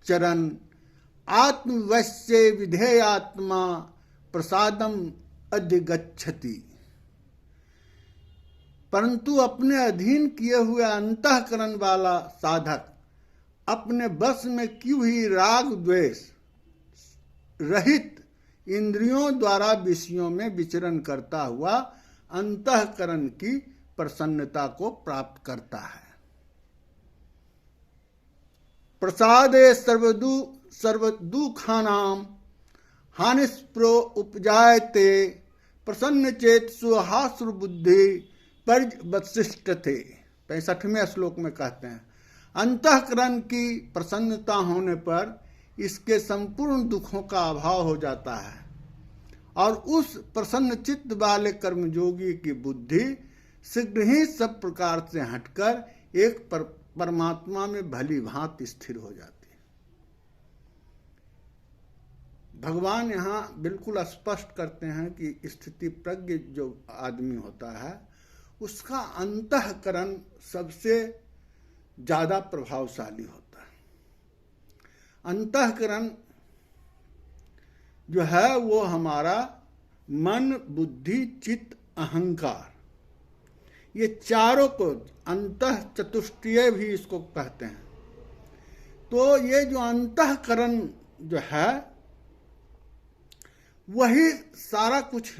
चरन आत्मवश्ये विधेयात्मा प्रसादम अधिगच्छति। परंतु अपने अधीन किए हुए अंतःकरण वाला साधक अपने बस में की हुई राग द्वेष रहित इंद्रियों द्वारा विषयों में विचरण करता हुआ अंतःकरण की प्रसन्नता को प्राप्त करता है। प्रसादे सर्वदुखानाम हानिस्प्रो उपजायते प्रसन्न चेतसु हासुर बुद्धि परिवशिष्ट थे। 65वें श्लोक में कहते हैं, अंतःकरण की प्रसन्नता होने पर इसके संपूर्ण दुखों का अभाव हो जाता है और उस प्रसन्न चित्त वाले कर्मयोगी की बुद्धि शीघ्र ही सब प्रकार से हटकर एक परमात्मा में भली भांति स्थिर हो जाती है। भगवान यहाँ बिल्कुल स्पष्ट करते हैं कि स्थिति प्रज्ञ जो आदमी होता है उसका अंतःकरण सबसे ज्यादा प्रभावशाली होता है। अंतःकरण जो है वो हमारा मन, बुद्धि, चित्त, अहंकार, ये चारों को अंतः चतुष्टय भी इसको कहते हैं। तो ये जो अंतःकरण जो है वही सारा कुछ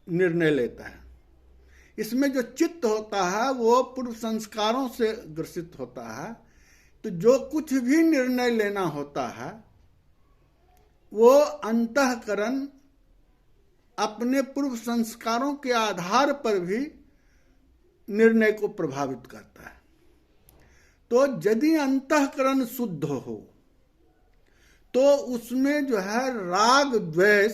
निर्णय लेता है। इसमें जो चित्त होता है वो पूर्व संस्कारों से ग्रसित होता है, तो जो कुछ भी निर्णय लेना होता है वो अंतःकरण अपने पूर्व संस्कारों के आधार पर भी निर्णय को प्रभावित करता है। तो यदि अंतःकरण शुद्ध हो तो उसमें जो है राग द्वेष,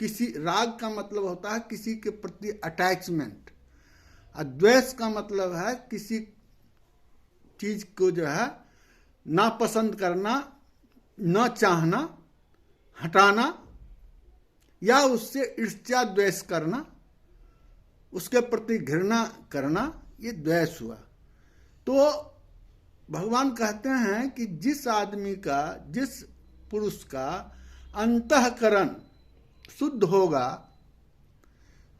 किसी राग का मतलब होता है किसी के प्रति अटैचमेंट, और द्वेष का मतलब है किसी चीज को जो है नापसंद करना, न चाहना, हटाना, या उससे ईर्ष्या द्वेष करना, उसके प्रति घृणा करना, ये द्वेष हुआ। तो भगवान कहते हैं कि जिस आदमी का, जिस पुरुष का अंतःकरण शुद्ध होगा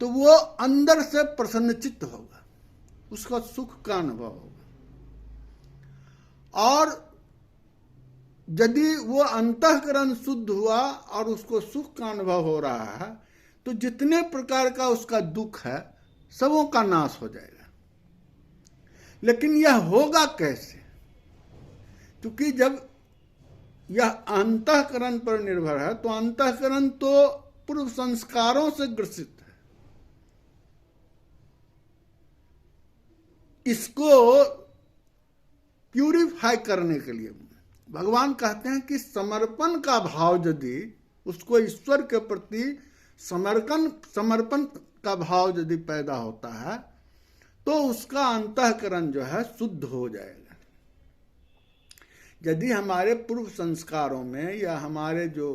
तो वो अंदर से प्रसन्नचित्त होगा, उसका सुख का अनुभव होगा। और यदि वो अंतःकरण शुद्ध हुआ और उसको सुख का अनुभव हो रहा है तो जितने प्रकार का उसका दुख है सबों का नाश हो जाएगा। लेकिन यह होगा कैसे? क्योंकि जब यह अंतःकरण पर निर्भर है तो अंतःकरण तो पूर्व संस्कारों से ग्रसित है। इसको प्यूरिफाई करने के लिए भगवान कहते हैं कि समर्पण का भाव, यदि उसको ईश्वर के प्रति समर्पण का भाव यदि पैदा होता है तो उसका अंतःकरण जो है शुद्ध हो जाएगा। यदि हमारे पूर्व संस्कारों में या हमारे जो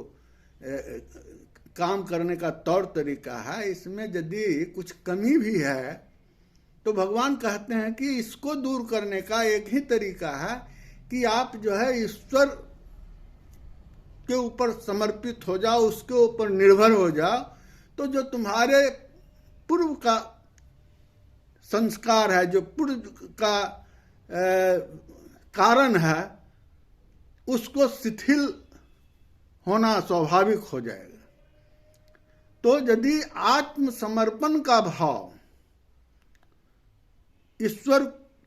काम करने का तौर तरीका है इसमें यदि कुछ कमी भी है तो भगवान कहते हैं कि इसको दूर करने का एक ही तरीका है कि आप जो है ईश्वर के ऊपर समर्पित हो जाओ, उसके ऊपर निर्भर हो जाओ। तो जो तुम्हारे पूर्व का संस्कार है, जो पूर्व का कारण है, उसको शिथिल होना स्वाभाविक हो जाएगा। तो यदि आत्मसमर्पण का भाव, ईश्वर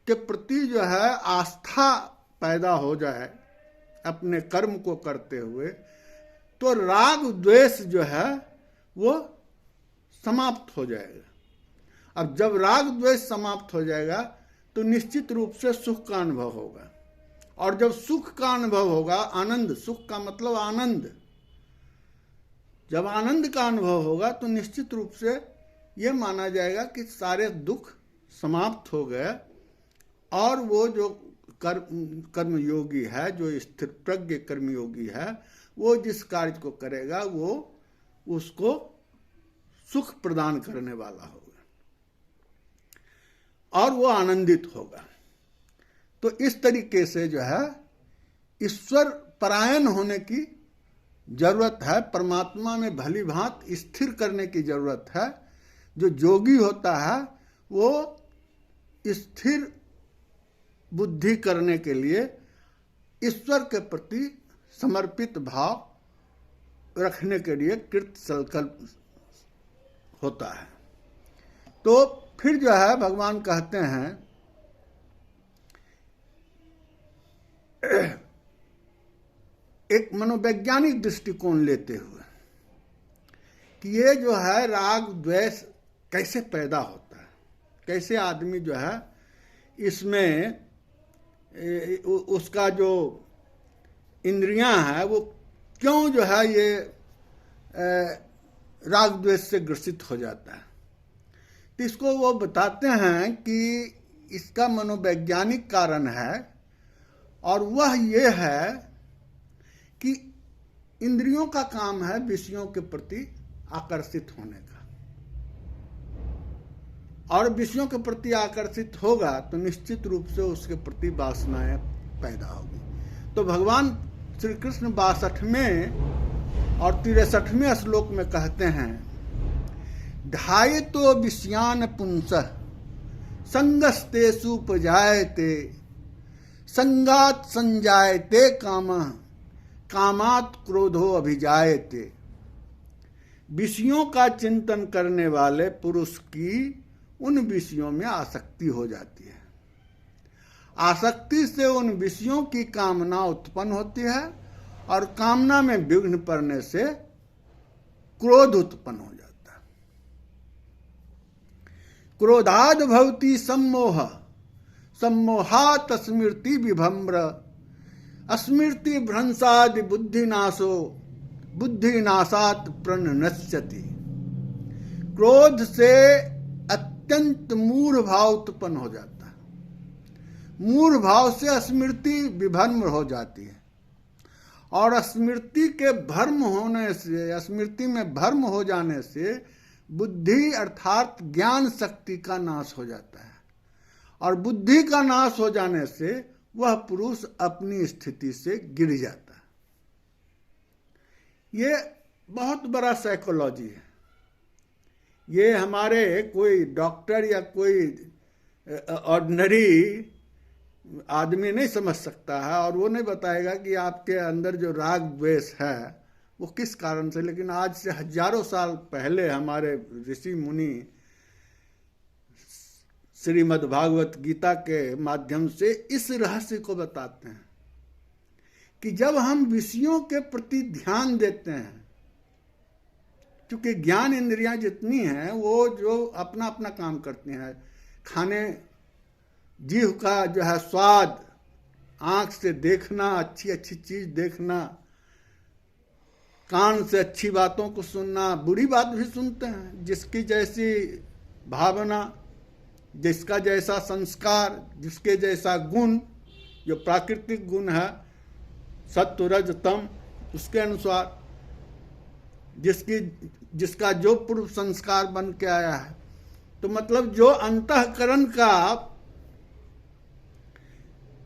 के प्रति जो है आस्था पैदा हो जाए अपने कर्म को करते हुए, तो राग द्वेष जो है वो समाप्त हो जाएगा। अब जब राग द्वेष समाप्त हो जाएगा तो निश्चित रूप से सुख का अनुभव होगा। और जब सुख का अनुभव होगा, आनंद, सुख का मतलब आनंद, जब आनंद का अनुभव होगा तो निश्चित रूप से ये माना जाएगा कि सारे दुख समाप्त हो गए और वो जो कर्मयोगी है, जो स्थिर प्रज्ञ कर्मयोगी है, वो जिस कार्य को करेगा वो उसको सुख प्रदान करने वाला होगा और वो आनंदित होगा। तो इस तरीके से जो है ईश्वर परायण होने की जरूरत है, परमात्मा में भली भांति स्थिर करने की जरूरत है। जो योगी होता है वो स्थिर बुद्धि करने के लिए ईश्वर के प्रति समर्पित भाव रखने के लिए कृत संकल्प होता है। तो फिर जो है भगवान कहते हैं एक मनोवैज्ञानिक दृष्टिकोण लेते हुए कि ये जो है राग द्वेष कैसे पैदा होता है, कैसे आदमी जो है इसमें उसका जो इंद्रियां हैं वो क्यों जो है ये राग द्वेष से ग्रसित हो जाता है। तो इसको वो बताते हैं कि इसका मनोवैज्ञानिक कारण है और वह ये है कि इंद्रियों का काम है विषयों के प्रति आकर्षित होने का, और विषयों के प्रति आकर्षित होगा तो निश्चित रूप से उसके प्रति वासनाएं पैदा होगी। तो भगवान श्री कृष्ण 62वें और 63वें श्लोक में कहते हैं, ध्यायतो विषयान पुंसः संगस्तेषु उपजायते संगात संजायते कामः कामात् क्रोधो अभिजायते। विषयों का चिंतन करने वाले पुरुष की उन विषयों में आसक्ति हो जाती है। आसक्ति से उन विषयों की कामना उत्पन्न होती है और कामना में विघ्न पड़ने से क्रोध उत्पन्न हो जाता है। क्रोधाद भवति सम्मोह, सम्मोहात् स्मृति विभ्रम, स्मृति भ्रंशादि बुद्धिनाशो, बुद्धिनाशात् प्रणश्यति। क्रोध से अत्यंत मूढ़ भाव उत्पन्न हो जाता है। मूढ़ भाव से स्मृति विभ्रम हो जाती है और स्मृति के भ्रम होने से, स्मृति में भ्रम हो जाने से बुद्धि अर्थात ज्ञान शक्ति का नाश हो जाता है और बुद्धि का नाश हो जाने से वह पुरुष अपनी स्थिति से गिर जाता है। ये बहुत बड़ा साइकोलॉजी है। ये हमारे कोई डॉक्टर या कोई ऑर्डिनरी आदमी नहीं समझ सकता है और वो नहीं बताएगा कि आपके अंदर जो राग द्वेष है वो किस कारण से। लेकिन आज से हजारों साल पहले हमारे ऋषि मुनि श्रीमद् भागवत गीता के माध्यम से इस रहस्य को बताते हैं कि जब हम विषयों के प्रति ध्यान देते हैं, क्योंकि ज्ञान इंद्रियां जितनी हैं वो जो अपना अपना काम करती हैं, खाने, जीभ का जो है स्वाद, आंख से देखना, अच्छी अच्छी चीज देखना, कान से अच्छी बातों को सुनना, बुरी बात भी सुनते हैं। जिसकी जैसी भावना, जिसका जैसा संस्कार, जिसके जैसा गुण, जो प्राकृतिक गुण है सत्व रज तम, उसके अनुसार जिसका जो पूर्व संस्कार बन के आया है। तो मतलब जो अंतःकरण का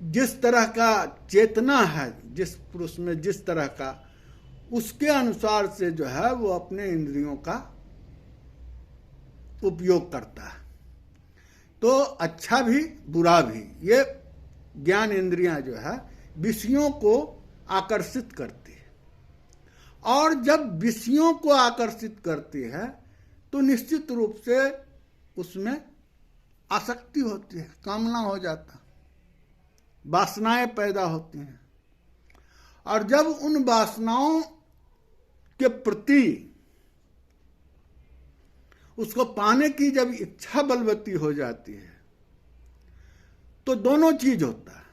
जिस तरह का चेतना है, जिस पुरुष में जिस तरह का, उसके अनुसार से जो है वो अपने इंद्रियों का उपयोग करता है। तो अच्छा भी बुरा भी, ये ज्ञान इंद्रियां जो है विषयों को आकर्षित करती है और जब विषयों को आकर्षित करती है तो निश्चित रूप से उसमें आसक्ति होती है, कामना हो जाता, वासनाएं पैदा होती हैं और जब उन वासनाओं के प्रति उसको पाने की जब इच्छा बलवती हो जाती है तो दोनों चीज होता है।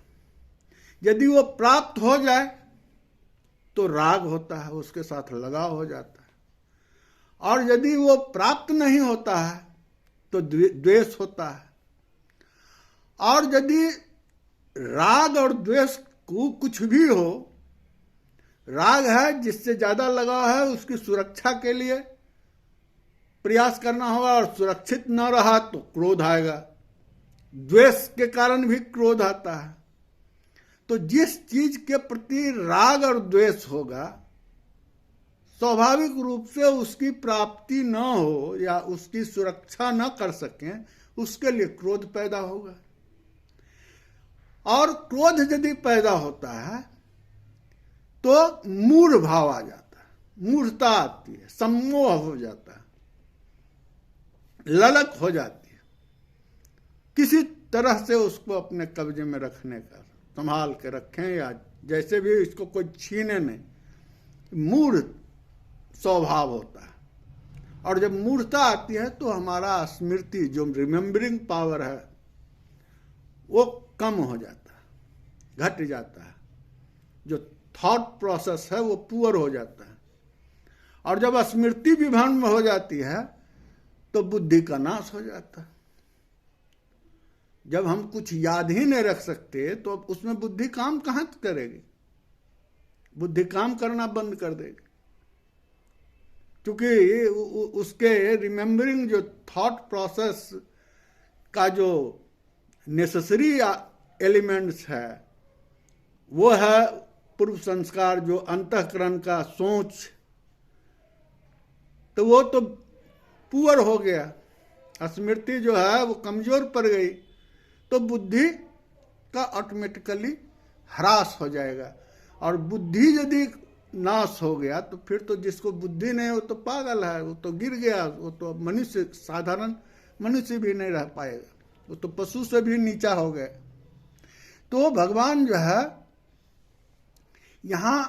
यदि वो प्राप्त हो जाए तो राग होता है, उसके साथ लगाव हो जाता है और यदि वो प्राप्त नहीं होता है तो द्वेष होता है। और यदि राग और द्वेष को कुछ भी हो, राग है जिससे ज्यादा लगाव है, उसकी सुरक्षा के लिए प्रयास करना होगा और सुरक्षित न रहा तो क्रोध आएगा। द्वेष के कारण भी क्रोध आता है। तो जिस चीज के प्रति राग और द्वेष होगा, स्वाभाविक रूप से उसकी प्राप्ति न हो या उसकी सुरक्षा न कर सकें, उसके लिए क्रोध पैदा होगा। और क्रोध यदि पैदा होता है तो मूढ़ भाव आ जाता है, मूढ़ता आती है, सम्मोह हो जाता है, ललक हो जाती है, किसी तरह से उसको अपने कब्जे में रखने का, संभाल के रखें या जैसे भी इसको कोई छीने नहीं, मूढ़ स्वभाव होता है। और जब मूढ़ता आती है तो हमारा स्मृति, जो रिमेम्बरिंग पावर है, वो कम हो जाता है, घट जाता है। जो थॉट प्रोसेस है वो पुअर हो जाता है और जब स्मृति विभ्रम हो जाती है तो बुद्धि का नाश हो जाता है। जब हम कुछ याद ही नहीं रख सकते तो उसमें बुद्धि काम कहां करेगी? बुद्धि काम करना बंद कर देगी, क्योंकि उसके रिमेम्बरिंग जो थॉट प्रोसेस का जो नेसेसरी एलिमेंट्स है वो है पूर्व संस्कार, जो अंतःकरण का सोच, तो वो तो पुअर हो गया, स्मृति जो है वो कमजोर पड़ गई, तो बुद्धि का ऑटोमेटिकली ह्रास हो जाएगा। और बुद्धि यदि नाश हो गया तो फिर तो जिसको बुद्धि नहीं वो तो पागल है, वो तो गिर गया, वो तो मनुष्य, साधारण मनुष्य भी नहीं रह पाएगा, वो तो पशु से भी नीचा हो गए। तो भगवान जो है यहाँ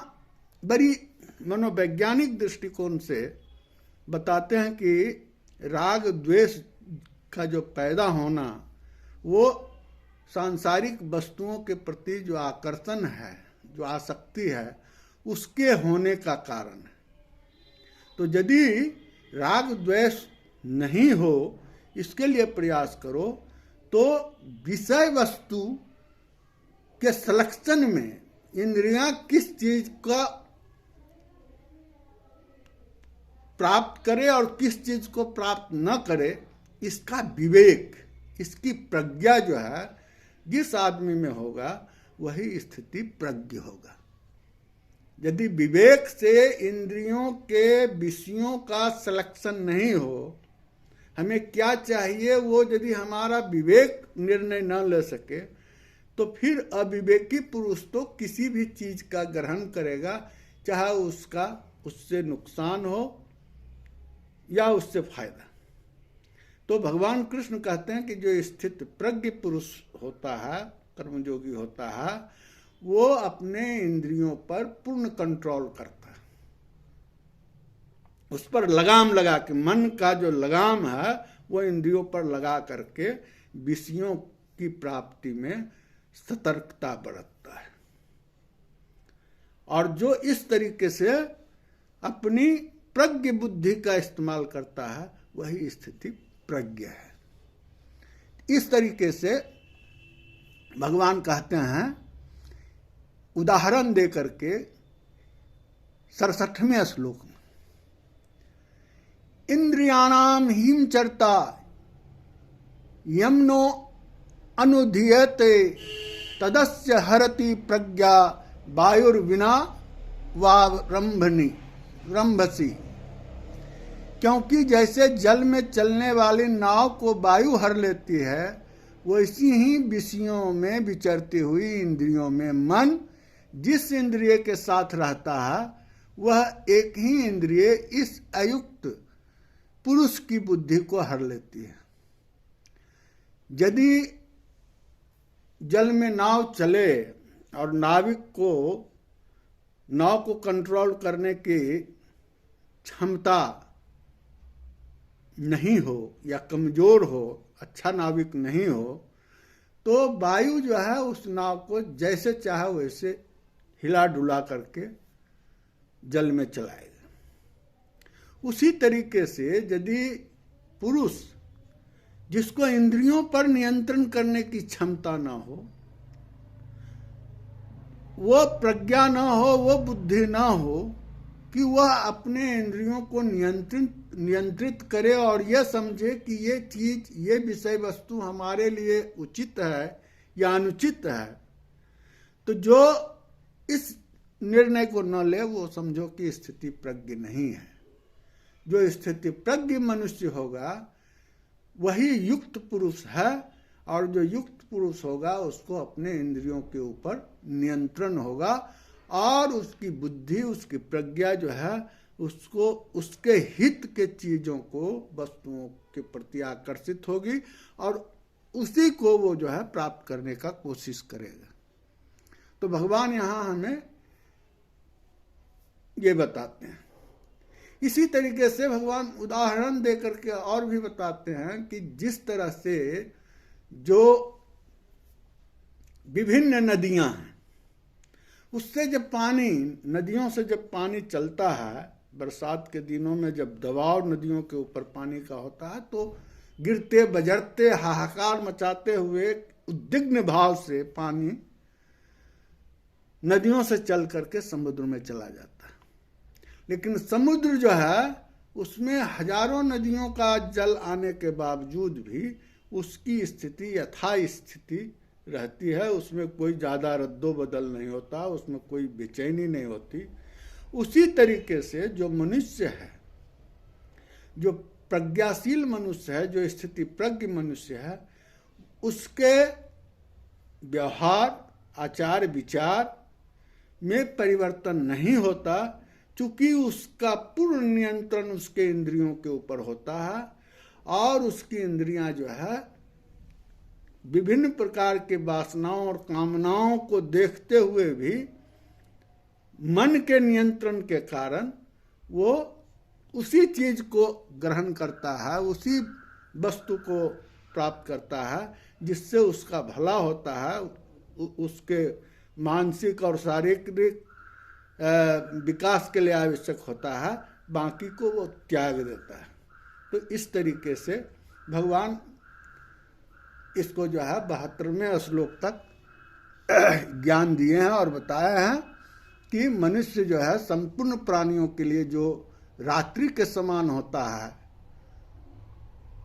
बड़ी मनोवैज्ञानिक दृष्टिकोण से बताते हैं कि राग द्वेष का जो पैदा होना वो सांसारिक वस्तुओं के प्रति जो आकर्षण है, जो आसक्ति है, उसके होने का कारण है। तो यदि राग द्वेष नहीं हो, इसके लिए प्रयास करो, तो विषय वस्तु के सिलेक्शन में इंद्रियां किस चीज का प्राप्त करे और किस चीज को प्राप्त न करे, इसका विवेक, इसकी प्रज्ञा जो है जिस आदमी में होगा वही स्थिति प्रज्ञ होगा। यदि विवेक से इंद्रियों के विषयों का सिलेक्शन नहीं हो, हमें क्या चाहिए वो यदि हमारा विवेक निर्णय न ले सके, तो फिर अविवेकी पुरुष तो किसी भी चीज का ग्रहण करेगा, चाहे उसका उससे नुकसान हो या उससे फायदा। तो भगवान कृष्ण कहते हैं कि जो स्थित प्रज्ञ पुरुष होता है, कर्मयोगी होता है, वो अपने इंद्रियों पर पूर्ण कंट्रोल करता है, उस पर लगाम लगा के, मन का जो लगाम है वो इंद्रियों पर लगा करके विषयों की प्राप्ति में सतर्कता बरतता है। और जो इस तरीके से अपनी प्रज्ञ बुद्धि का इस्तेमाल करता है वही स्थिति प्रज्ञ है। इस तरीके से भगवान कहते हैं, उदाहरण दे करके 67वें श्लोक में, इंद्रियाणाम हिमचरता यमनो अनुधीयते तदस्य हरति प्रज्ञा वायुर्विना रंभसी। क्योंकि जैसे जल में चलने वाली नाव को वायु हर लेती है, वैसी ही विषयों में विचरती हुई इंद्रियों में मन जिस इंद्रिय के साथ रहता है वह एक ही इंद्रिय इस अयुक्त पुरुष की बुद्धि को हर लेती है। यदि जल में नाव चले और नाविक को नाव को कंट्रोल करने की क्षमता नहीं हो या कमजोर हो, अच्छा नाविक नहीं हो, तो वायु जो है उस नाव को जैसे चाहे वैसे हिला डुला करके जल में चलाएगा। उसी तरीके से यदि पुरुष जिसको इंद्रियों पर नियंत्रण करने की क्षमता ना हो, वो प्रज्ञा ना हो, वो बुद्धि ना हो कि वह अपने इंद्रियों को नियंत्रित करे और यह समझे कि ये चीज, ये विषय वस्तु हमारे लिए उचित है या अनुचित है, तो जो इस निर्णय को न ले वो समझो कि स्थिति प्रज्ञ नहीं है। जो स्थिति प्रज्ञ मनुष्य होगा वही युक्त पुरुष है, और जो युक्त पुरुष होगा उसको अपने इंद्रियों के ऊपर नियंत्रण होगा और उसकी बुद्धि, उसकी प्रज्ञा जो है उसको उसके हित के चीजों को, वस्तुओं के प्रति आकर्षित होगी और उसी को वो जो है प्राप्त करने का कोशिश करेगा। तो भगवान यहाँ हमें ये बताते हैं। इसी तरीके से भगवान उदाहरण दे करके और भी बताते हैं कि जिस तरह से जो विभिन्न नदियां हैं, उससे जब पानी, नदियों से जब पानी चलता है, बरसात के दिनों में जब दबाव नदियों के ऊपर पानी का होता है, तो गिरते बजरते हाहाकार मचाते हुए उद्विग्न भाव से पानी नदियों से चल करके समुद्र में चला जाता है। लेकिन समुद्र जो है उसमें हजारों नदियों का जल आने के बावजूद भी उसकी स्थिति यथा स्थिति रहती है, उसमें कोई ज़्यादा रद्दो बदल नहीं होता, उसमें कोई बेचैनी नहीं होती। उसी तरीके से जो मनुष्य है, जो प्रज्ञाशील मनुष्य है, जो स्थिति प्रज्ञ मनुष्य है, उसके व्यवहार, आचार विचार में परिवर्तन नहीं होता, चूंकि उसका पूर्ण नियंत्रण उसके इंद्रियों के ऊपर होता है और उसकी इंद्रियां जो है विभिन्न प्रकार के वासनाओं और कामनाओं को देखते हुए भी मन के नियंत्रण के कारण वो उसी चीज को ग्रहण करता है, उसी वस्तु को प्राप्त करता है जिससे उसका भला होता है, उसके मानसिक और शारीरिक विकास के लिए आवश्यक होता है, बाकी को वो त्याग देता है। तो इस तरीके से भगवान इसको जो है 72वें श्लोक तक ज्ञान दिए हैं और बताया है कि मनुष्य जो है संपूर्ण प्राणियों के लिए जो रात्रि के समान होता है,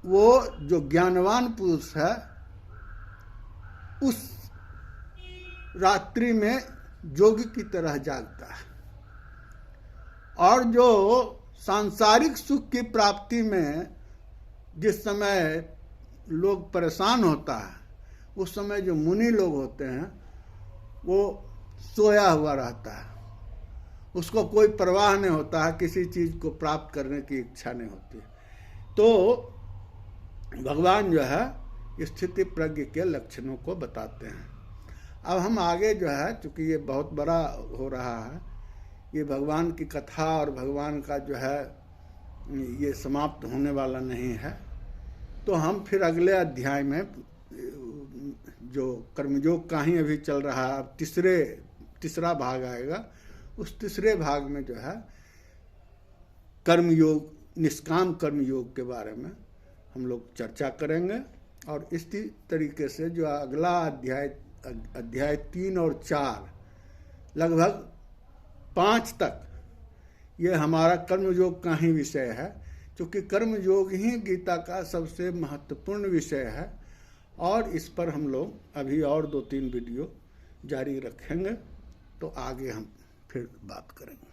वो जो ज्ञानवान पुरुष है उस रात्रि में जोगी की तरह जागता है, और जो सांसारिक सुख की प्राप्ति में जिस समय लोग परेशान होता है, उस समय जो मुनि लोग होते हैं वो सोया हुआ रहता है, उसको कोई परवाह नहीं होता है, किसी चीज को प्राप्त करने की इच्छा नहीं होती। तो भगवान जो है स्थिति प्रज्ञ के लक्षणों को बताते हैं। अब हम आगे जो है, चूंकि ये बहुत बड़ा हो रहा है, ये भगवान की कथा और भगवान का जो है ये समाप्त होने वाला नहीं है, तो हम फिर अगले अध्याय में जो कर्मयोग का ही अभी चल रहा है, अब तीसरा भाग आएगा, उस तीसरे भाग में जो है कर्मयोग, निष्काम कर्मयोग के बारे में हम लोग चर्चा करेंगे। और इसी तरीके से जो अगला अध्याय 3 और 4 लगभग 5 तक ये हमारा कर्मयोग का ही विषय है, क्योंकि कर्मयोग ही गीता का सबसे महत्वपूर्ण विषय है। और इस पर हम लोग अभी और 2-3 वीडियो जारी रखेंगे, तो आगे हम फिर बात करेंगे।